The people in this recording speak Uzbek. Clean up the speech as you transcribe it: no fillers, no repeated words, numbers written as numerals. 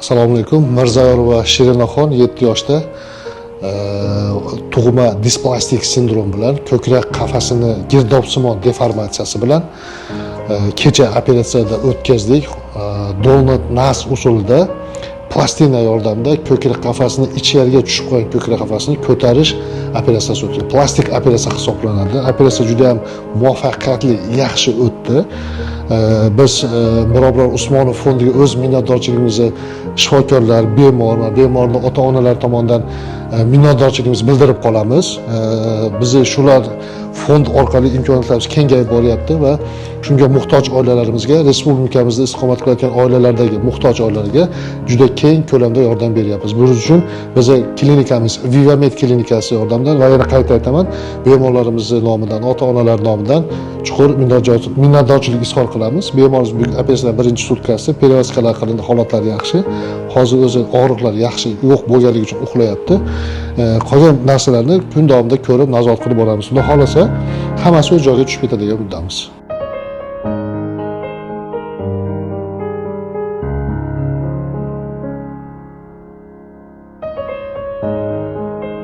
Assalomu alaykum. Mirzayorova Shirinaxon 7 yoshda tug'ma displastik sindrom bilan ko'krak qafasini girdobsimon deformatsiyasi bilan kecha operatsiyada o'tkazdik. Donut nas usulida plastina yordamida ko'krak qafasini ichkariga tushib qolgan ko'krak qafasini ko'tarish operatsiyasi o'tdi. Plastik operatsiya hisoblanadi. Operatsiya juda ham muvaffaqiyatli, yaxshi o'tdi. Biz Mirobor Usmonov fondiga o'z minnatdorchiligimizni shifokorlar, bemorning ota-onalari tomonidan minnatdorchiligimizni bildirib qolamiz. Bizni shular fond orqali imkoniyatlarimiz kengayib boryapti va shunga muhtoj oilalarimizga, respublikamizda istiqomat qilayotgan oilalardagi muhtoj oilalarga juda keng ko'lamda yordam beryapmiz. Buning uchun biz klinikamiz Vivamed klinikasi yordamidan va yana qayta aytaman, bemorlarimiz nomidan, ota-onalar nomidan chuqur minnatdorchilik izhor qilamiz. Bemorimiz operatsiyadan birinchi sutkasi perevazkalar qilindi, holatlari yaxshi. Hozir o'zi og'riqlar yaxshi yo'q bo'lganligi uchun uxlayapti. Qolgan narsalarni kun davomida ko'rib, nazorat qilib boramiz. Xudo xolasa, hammasi o'z joyiga tushib ketadigan muddamiz.